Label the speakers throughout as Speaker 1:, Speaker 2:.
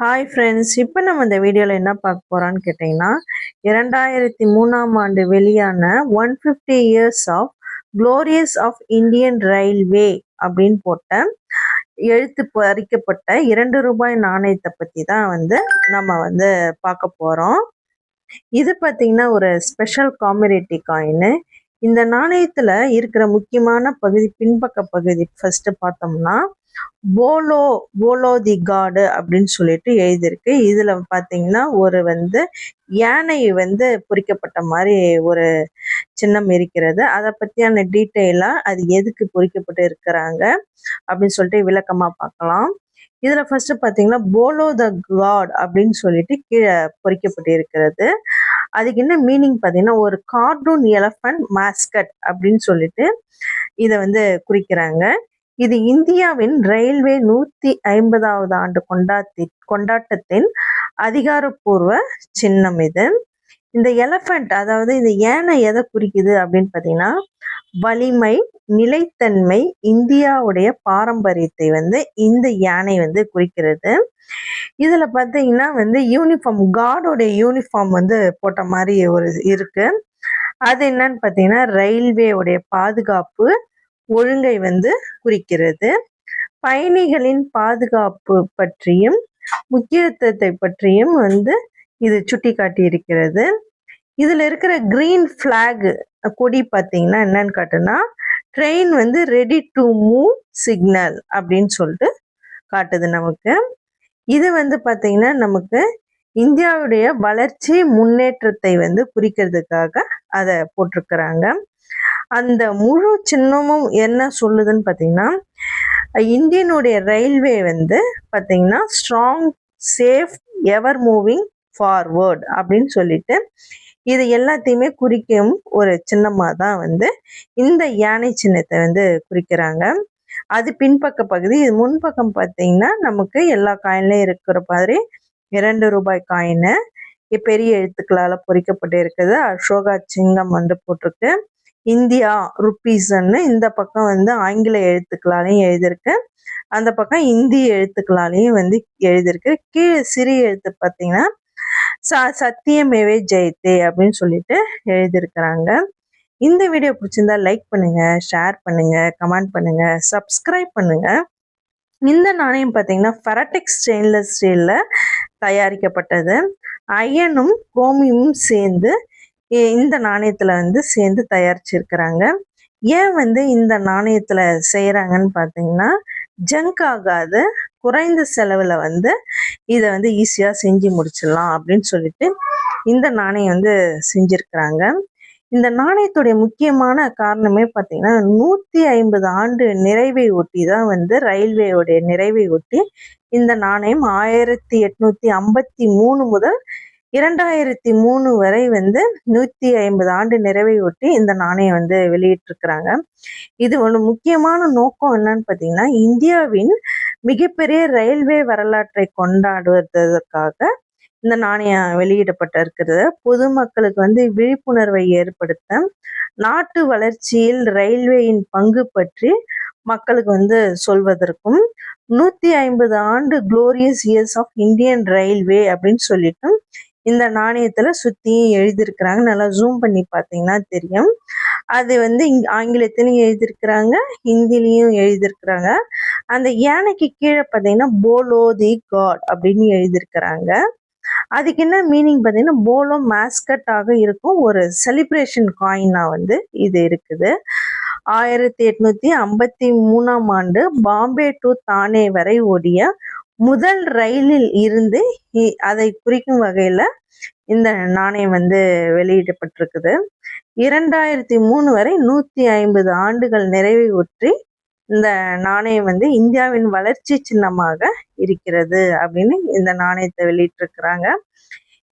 Speaker 1: Hi friends, இப்போ நம்ம இந்த வீடியோவில் என்ன பார்க்க போகிறோன்னு கேட்டிங்கன்னா 2003ஆம் ஆண்டு வெளியான 150 years of glorious of Indian railway அப்படின்னு போட்ட எழுத்து பறிக்கப்பட்ட 2 ரூபாய் நாணயத்தை பற்றி தான் நம்ம பார்க்க போகிறோம். இது பார்த்திங்கன்னா ஒரு ஸ்பெஷல் காமெரேட்டிவ் காயின். இந்த நாணயத்தில் இருக்கிற முக்கியமான பகுதி பின்பக்க பகுதி ஃபஸ்ட்டு பார்த்தோம்னா போலோ தி காடு அப்படின்னு சொல்லிட்டு எழுதியிருக்கு. இதில் பார்த்தீங்கன்னா ஒரு யானை பொறிக்கப்பட்ட மாதிரி ஒரு சின்னம் இருக்கிறது. அதை பற்றியான டீட்டெயிலாக அது எதுக்கு பொறிக்கப்பட்டு இருக்கிறாங்க அப்படின்னு சொல்லிட்டு விளக்கமாக பார்க்கலாம். இதில் ஃபர்ஸ்ட் பார்த்தீங்கன்னா போலோ த காட் அப்படின்னு சொல்லிட்டு கீழே பொறிக்கப்பட்டு இருக்கிறது. அதுக்கு என்ன மீனிங் பார்த்தீங்கன்னா ஒரு கார்ட்டூன் எலஃபண்ட் மாஸ்கட் அப்படின்னு சொல்லிட்டு இதை குறிக்கிறாங்க. இது இந்தியாவின் ரயில்வே 150வது ஆண்டு கொண்டாட்டத்தின் அதிகாரப்பூர்வ சின்னம். இந்த எலஃபண்ட் அதாவது இந்த யானை எதை குறிக்குது அப்படின்னு பார்த்தீங்கன்னா வலிமை, நிலைத்தன்மை, இந்தியாவுடைய பாரம்பரியத்தை இந்த யானை குறிக்கிறது. இதுல பார்த்தீங்கன்னா யூனிஃபார்ம், காடோடைய யூனிஃபார்ம் போட்ட மாதிரி ஒரு இருக்கு. அது என்னன்னு பார்த்தீங்கன்னா ரயில்வேவுடைய பாதுகாப்பு ஒழுங்கை குறிக்கிறது. பயணிகளின் பாதுகாப்பு பற்றியும் முக்கியத்துவத்தை பற்றியும் இது சுட்டி காட்டி இருக்கிறது. இதுல இருக்கிற கிரீன் பிளாக் கொடி பார்த்தீங்கன்னா என்னன்னு காட்டுனா train ready to move signal அப்படின்னு சொல்லிட்டு காட்டுது நமக்கு. இது பார்த்தீங்கன்னா நமக்கு இந்தியாவுடைய வளர்ச்சி முன்னேற்றத்தை குறிக்கிறதுக்காக அதை போட்டிருக்கிறாங்க. அந்த முழு சின்னமும் என்ன சொல்லுதுன்னு பார்த்தீங்கன்னா இந்தியனுடைய ரயில்வே பார்த்தீங்கன்னா ஸ்ட்ராங், சேஃப், எவர் மூவிங் ஃபார்வர்ட் அப்படின்னு சொல்லிட்டு இது எல்லாத்தையுமே குறிக்கும் ஒரு சின்னமாக தான் இந்த யானை சின்னத்தை குறிக்கிறாங்க. அது பின்பக்க பகுதி. இது முன்பக்கம் பார்த்தீங்கன்னா நமக்கு எல்லா காயின்லையும் இருக்கிற மாதிரி 2 ரூபாய் காயின் பெரிய எழுத்துக்களால் பொறிக்கப்பட்டு இருக்குது. அசோகா சிங்கம் போட்டிருக்கு. இந்தியா ருப்பீஸ்ன்னு இந்த பக்கம் ஆங்கில எழுத்துக்களாலையும் எழுதியிருக்கு, அந்த பக்கம் இந்தி எழுத்துக்களாலையும் எழுதியிருக்கு. கீழே சிறிய எழுத்து பார்த்தீங்கன்னா சத்தியமேவே ஜெயத்தே அப்படின்னு சொல்லிட்டு எழுதியிருக்கிறாங்க. இந்த வீடியோ பிடிச்சிருந்தா லைக் பண்ணுங்க, ஷேர் பண்ணுங்க, கமெண்ட் பண்ணுங்க, சப்ஸ்கிரைப் பண்ணுங்க. இந்த நாணயம் பார்த்தீங்கன்னா ஃபெரடிக் ஸ்டெயின்லெஸ் ஸ்டீல்ல தயாரிக்கப்பட்டது. அயனும் குரோமியமும் சேர்ந்து இந்த நாணயத்துல சேர்ந்து தயாரிச்சிருக்கிறாங்க. ஏன் இந்த நாணயத்துல செய்யறாங்கன்னு பார்த்தீங்கன்னா ஜங்க் ஆகாது, குறைந்த செலவுல இதை ஈஸியா செஞ்சு முடிச்சிடலாம் அப்படின்னு சொல்லிட்டு இந்த நாணயம் செஞ்சிருக்கிறாங்க. இந்த நாணயத்துடைய முக்கியமான காரணமே பார்த்தீங்கன்னா 150 ஆண்டு நிறைவை ஒட்டி தான் ரயில்வேயோடைய நிறைவை ஒட்டி இந்த நாணயம் 1853 முதல் 2003 வரை 150 ஆண்டு நிறைவை ஒட்டி இந்த நாணயம் வெளியிட்டிருக்கிறாங்க. இது ஒரு முக்கியமான நோக்கம் என்னன்னு பார்த்தீங்கன்னா இந்தியாவின் மிகப்பெரிய ரயில்வே வரலாற்றை கொண்டாடுவதற்காக இந்த நாணயம் வெளியிடப்பட்டிருக்கிறது. பொதுமக்களுக்கு விழிப்புணர்வை ஏற்படுத்த, நாட்டு வளர்ச்சியில் ரயில்வேயின் பங்கு பற்றி மக்களுக்கு சொல்வதற்கும் 150 ஆண்டு glorious years of Indian railway அப்படின்னு சொல்லிட்டு இந்த நாணயத்துல சுத்தியும் எழுதியிருக்கிறாங்க. நல்லா ஜூம் பண்ணி பார்த்தீங்கன்னா தெரியும். அது ஆங்கிலத்திலையும் எழுதியிருக்கிறாங்க, ஹிந்திலையும் எழுதியிருக்கிறாங்க. அந்த யானைக்கு கீழே பார்த்தீங்கன்னா போலோ தி காட் அப்படின்னு எழுதியிருக்கிறாங்க. அதுக்கு என்ன மீனிங் பார்த்தீங்கன்னா போலோ மாஸ்கட் ஆக இருக்கும் ஒரு செலிப்ரேஷன் காயினா இது இருக்குது. 1853ஆம் ஆண்டு பாம்பே டு தானே வரை ஓடிய முதல் ரயிலில் இருந்து அதை குறிக்கும் வகையில இந்த நாணயம் வெளியிடப்பட்டிருக்குது. 2003 வரை 150 ஆண்டுகள் நிறைவை ஒற்றி இந்த நாணயம் இந்தியாவின் வளர்ச்சி சின்னமாக இருக்கிறது அப்படின்னு இந்த நாணயத்தை வெளியிட்டிருக்கிறாங்க.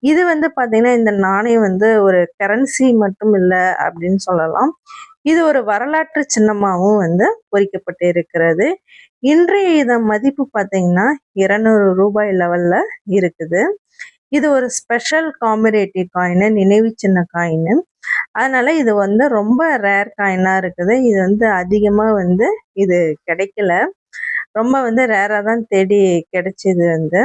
Speaker 1: இது பார்த்தீங்கன்னா இந்த நாணயம் ஒரு கரன்சி மட்டும் இல்லை அப்படின்னு சொல்லலாம். இது ஒரு வரலாற்று சின்னமாகவும் பொறிக்கப்பட்டு இருக்கிறது. இன்றைய இதன் மதிப்பு பார்த்தீங்கன்னா 200 ரூபாய் லெவல்ல இருக்குது. இது ஒரு ஸ்பெஷல் காமெரேட்டிவ் காயின், நினைவு சின்ன காயின். அதனால இது ரொம்ப ரேர் காயினா இருக்குது. இது அதிகமா இது கிடைக்கல, ரொம்ப ரேரா தான் தேடி கிடைச்சது.